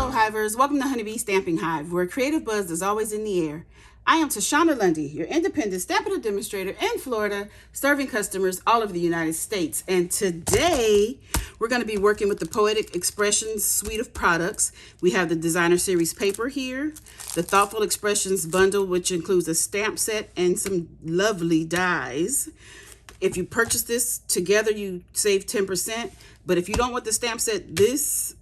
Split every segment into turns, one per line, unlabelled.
Hello Hivers, welcome to Honeybee Stamping Hive, where creative buzz is always in the air. I am Tashana Lundy, your independent Stampin' Up demonstrator in Florida, serving customers all over the United States. And today, we're going to be working with the Poetic Expressions suite of products. We have the Designer Series paper here, the Thoughtful Expressions bundle, which includes a stamp set and some lovely dies. If you purchase this together, you save 10%. But if you don't want the stamp set, these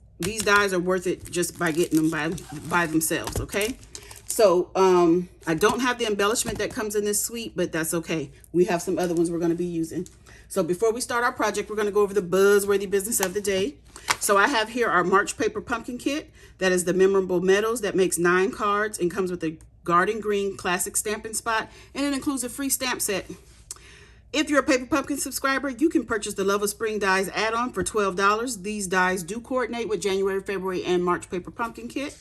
dies are worth it just by getting them by themselves, okay? So I don't have the embellishment that comes in this suite, but that's okay. We have some other ones we're going to be using. So before we start our project, we're going to go over the buzzworthy business of the day. So I have here our March paper pumpkin kit. That is the Memorable Metals that makes 9 cards and comes with a garden green classic stamping spot, and it includes a free stamp set. If you're a Paper Pumpkin subscriber, you can purchase the Love of Spring dies add-on for $12. These dies do coordinate with January, February, and March Paper Pumpkin kit.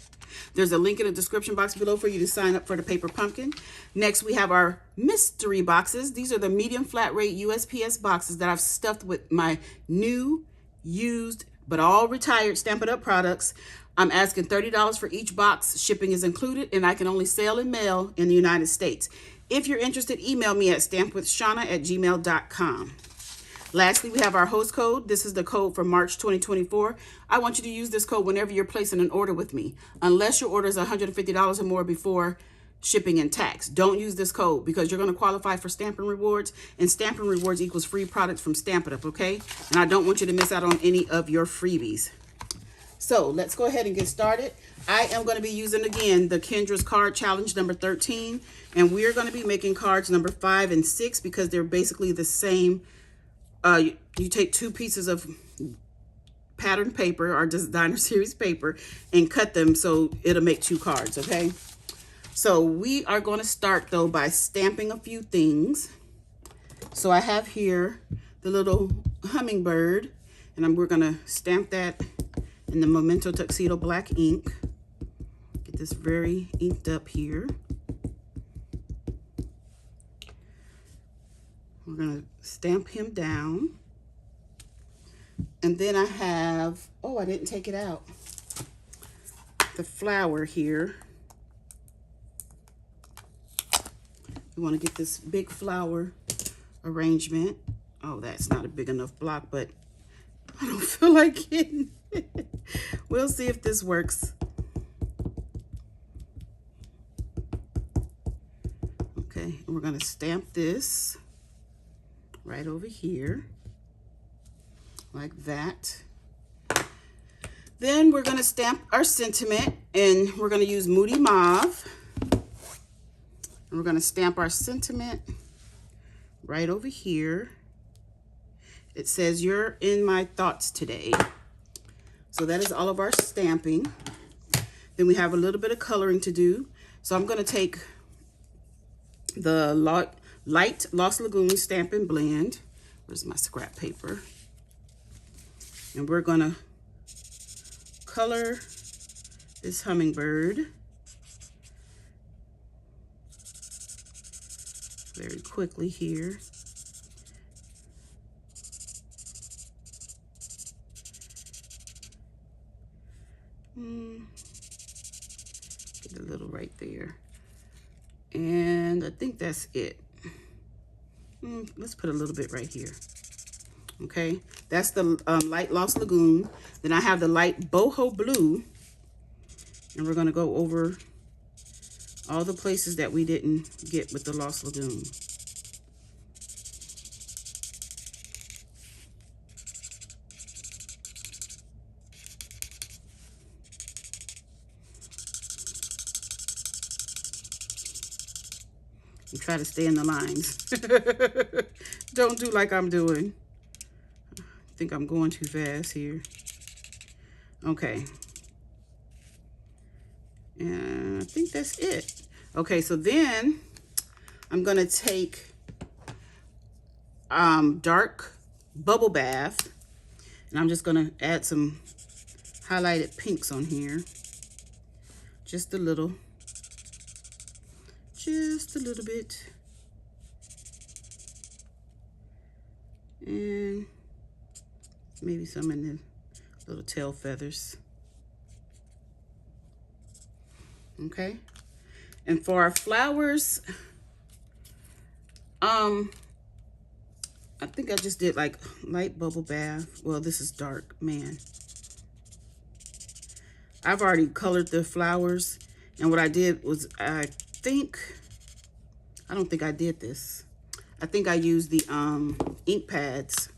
There's a link in the description box below for you to sign up for the Paper Pumpkin. Next, we have our mystery boxes. These are the medium flat rate USPS boxes that I've stuffed with my new, used, but all retired Stampin' Up products. I'm asking $30 for each box. Shipping is included, and I can only sell and mail in the United States. If you're interested, email me at stampwithshana@gmail.com. Lastly, we have our host code. This is the code for March 2024. I want you to use this code whenever you're placing an order with me, unless your order is $150 or more before shipping and tax. Don't use this code because you're going to qualify for Stampin' Rewards, and Stampin' Rewards equals free products from Stampin' Up, okay? And I don't want you to miss out on any of your freebies. So let's go ahead and get started. I am going to be using, again, the Kendra's Card Challenge number 13. And we're going to be making cards number 5 and 6 because they're basically the same. You take 2 pieces of pattern paper or Designer Series paper and cut them so it'll make 2 cards, okay? So we are going to start, though, by stamping a few things. So I have here the little hummingbird, and we're going to stamp that in the Memento Tuxedo black ink. Get this very inked up here. We're going to stamp him down. And then I have, oh, I didn't take it out, the flower here. We want to get this big flower arrangement. Oh, that's not a big enough block, but I don't feel like getting it. We'll see if this works. Okay, and we're going to stamp this right over here, like that. Then we're going to stamp our sentiment, and we're going to use Moody Mauve. And we're going to stamp our sentiment right over here. It says, "You're in my thoughts today." So that is all of our stamping. Then we have a little bit of coloring to do. So I'm going to take the Light Lost Lagoon Stampin' Blend. Where's my scrap paper? And we're going to color this hummingbird very quickly here. Get a little right there. And I think that's it. Let's put a little bit right here. Okay, that's the Light Lost Lagoon. Then I have the light boho blue, and we're going to go over all the places that we didn't get with the Lost Lagoon. And try to stay in the lines. Don't do like I'm doing. I think I'm going too fast here. Okay. And I think that's it. Okay, so then I'm going to take dark bubble bath, and I'm just going to add some highlighted pinks on here. Just a little bit. And maybe some in the little tail feathers. Okay. And for our flowers, I think I just did like light bubble bath. Well, this is dark, man. I've already colored the flowers, and what I did was I don't think I did this. I think I used the ink pads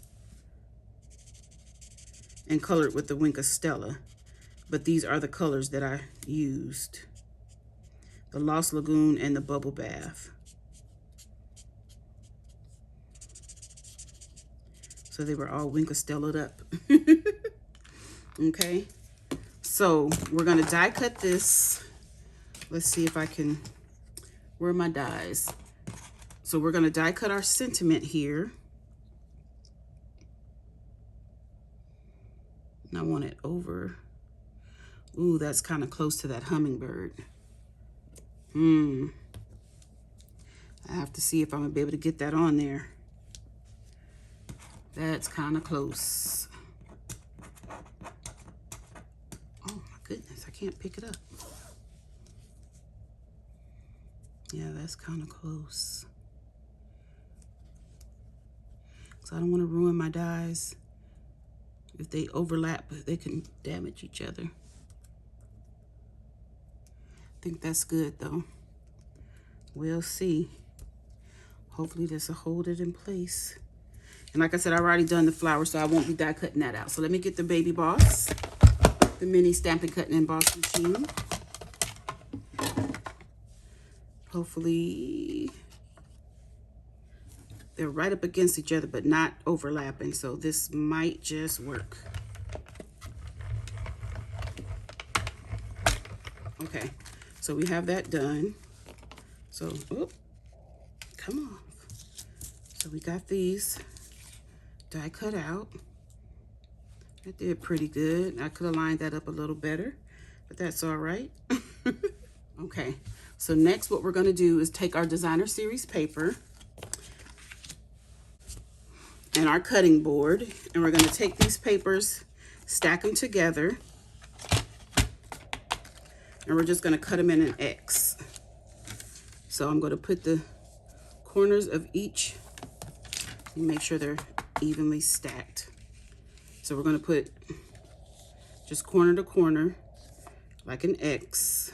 and colored with the Wink of Stella. But these are the colors that I used. The Lost Lagoon and the Bubble Bath. So they were all Wink of Stella'd up. Okay. So we're gonna die cut this. Let's see if I can, where are my dies? So we're gonna die cut our sentiment here. And I want it over. Ooh, that's kind of close to that hummingbird. I have to see if I'm gonna be able to get that on there. That's kind of close. Oh my goodness, I can't pick it up. Yeah, that's kind of close. So I don't want to ruin my dies. If they overlap, they can damage each other. I think that's good though. We'll see. Hopefully this will hold it in place. And like I said, I've already done the flower, so I won't be die cutting that out. So let me get the Baby Boss, the mini Stampin' Cut and Emboss machine. Hopefully they're right up against each other, but not overlapping. So this might just work. Okay, so we have that done. So, oh, come off. So we got these die cut out. I did pretty good. I could have lined that up a little better, but that's all right. Okay, so next what we're going to do is take our designer series paper and our cutting board, and we're going to take these papers, stack them together, and we're just going to cut them in an X. So I'm going to put the corners of each and make sure they're evenly stacked. So we're going to put just corner to corner like an X.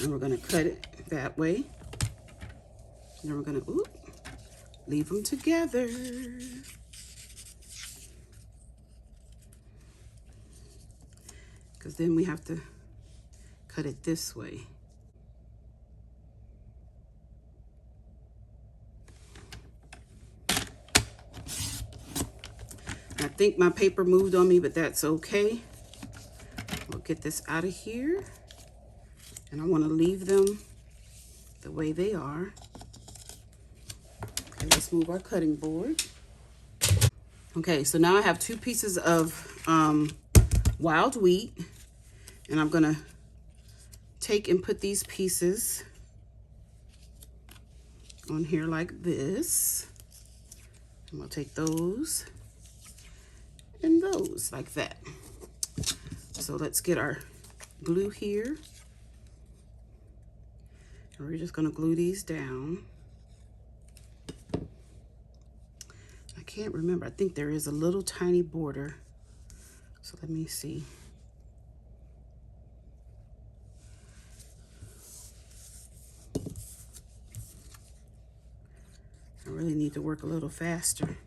And we're going to cut it that way. And then we're going to leave them together. Because then we have to cut it this way. I think my paper moved on me, but that's okay. We'll get this out of here. And I want to leave them the way they are. Okay, let's move our cutting board. Okay, so now I have 2 pieces of wild wheat. And I'm going to take and put these pieces on here like this. And we'll take those and those like that. So let's get our glue here. And we're just going to glue these down. I can't remember. I think there is a little tiny border. So let me see. I really need to work a little faster.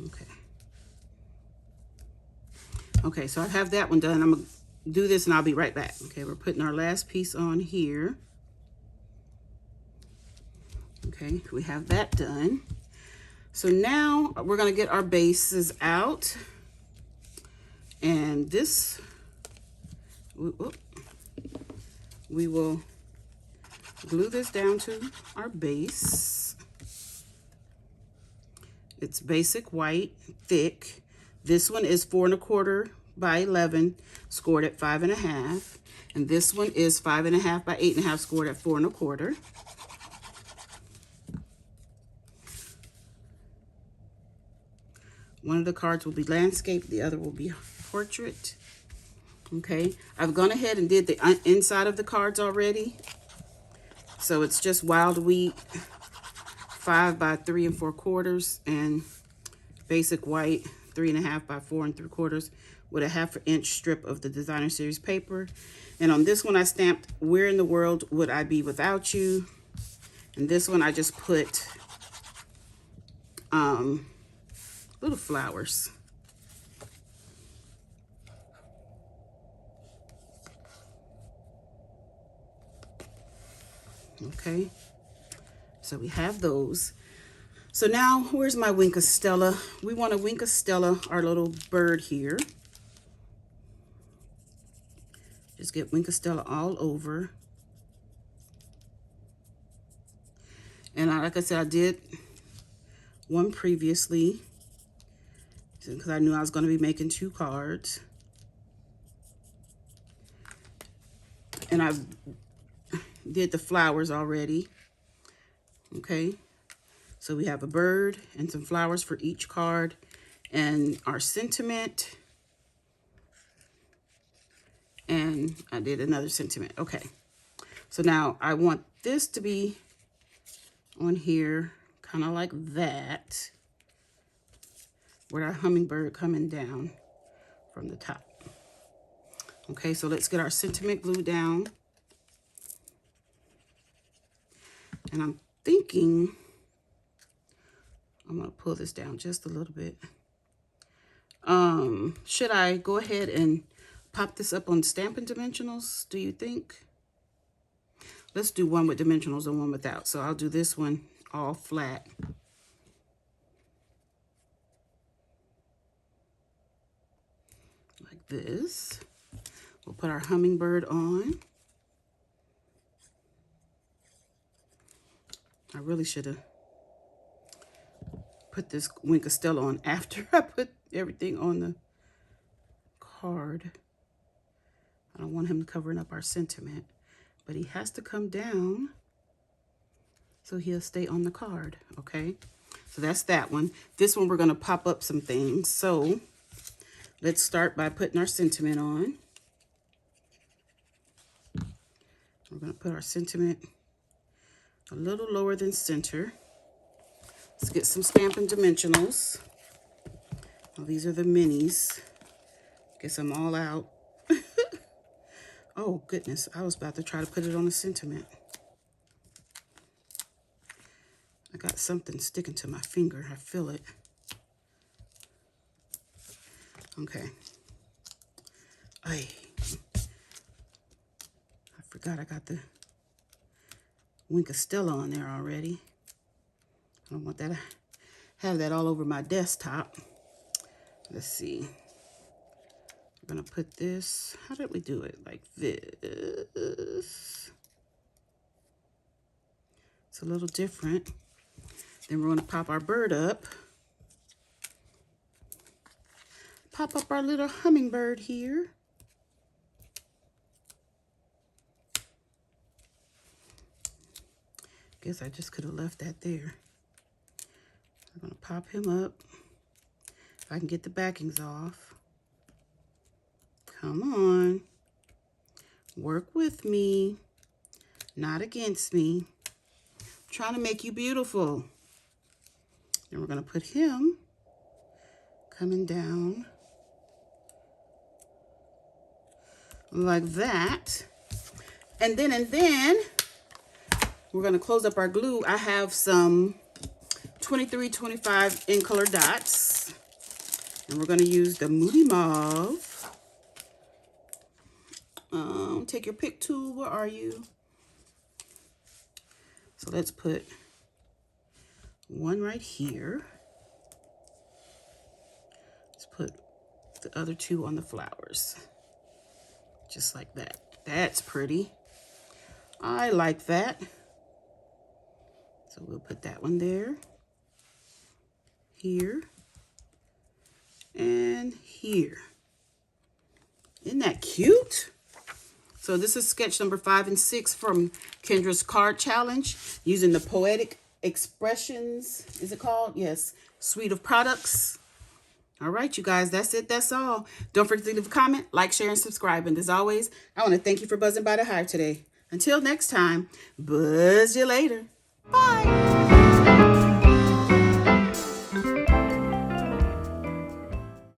Okay. Okay, so I have that one done. I'm gonna do this and I'll be right back. Okay, we're putting our last piece on here. Okay, we have that done. So now we're gonna get our bases out. And this, we will glue this down to our base. It's basic white, thick. This one is 4 1/4 by 11, scored at 5 1/2. And this one is 5 1/2 by 8 1/2, scored at 4 1/4. One of the cards will be landscape, the other will be portrait. Okay, I've gone ahead and did the inside of the cards already. So it's just wild wheat, 5 by 3 3/4, and basic white, 3 1/2 by 4 3/4, with a 1/2 inch strip of the designer series paper. And on this one I stamped, "Where in the world would I be without you?" And this one I just put little flowers. Okay, so we have those. So now, where's my Winka Stella? We want to Winka Stella our little bird here. Just get Winka Stella all over. And like I said, I did one previously because I knew I was going to be making 2 cards. And I did the flowers already. Okay, so we have a bird and some flowers for each card, and our sentiment, and I did another sentiment. Okay, so now I want this to be on here kind of like that, with our hummingbird coming down from the top. Okay, so let's get our sentiment glue down. And I'm thinking I'm going to pull this down just a little bit. Should I go ahead and pop this up on Stampin' Dimensionals, do you think? Let's do one with dimensionals and one without. So I'll do this one all flat. Like this. We'll put our hummingbird on. I really should have put this Winka Stella on after I put everything on the card. I don't want him covering up our sentiment, but he has to come down so he'll stay on the card, okay? So that's that one. This one we're going to pop up some things. So let's start by putting our sentiment on. We're going to put our sentiment a little lower than center. Let's get some Stampin' Dimensionals. Well, these are the minis. Guess I'm all out. Oh, goodness. I was about to try to put it on the sentiment. I got something sticking to my finger. I feel it. Okay. I forgot I got the Winka Stella on there already. I don't want that to have that all over my desktop. Let's see. We're gonna put this, how did we do it? Like this. It's a little different. Then we're gonna pop our bird up. Pop up our little hummingbird here. Guess I just could have left that there. I'm gonna pop him up. If I can get the backings off. Come on. Work with me, not against me. I'm trying to make you beautiful. Then we're gonna put him coming down like that. And then we're gonna close up our glue. I have some 2325 in color dots, and we're gonna use the Moody Mauve. Take your pick tool. Where are you? So let's put one right here. Let's put the other two on the flowers. Just like that. That's pretty. I like that. So we'll put that one there. Here. And here. Isn't that cute? So this is sketch number 5 and 6 from Kendra's card challenge using the Poetic Expressions, is it called? Yes, suite of products. All right, you guys, that's it. That's all. Don't forget to leave a comment, like, share, and subscribe. And as always, I want to thank you for buzzing by the hive today. Until next time, buzz you later. Bye.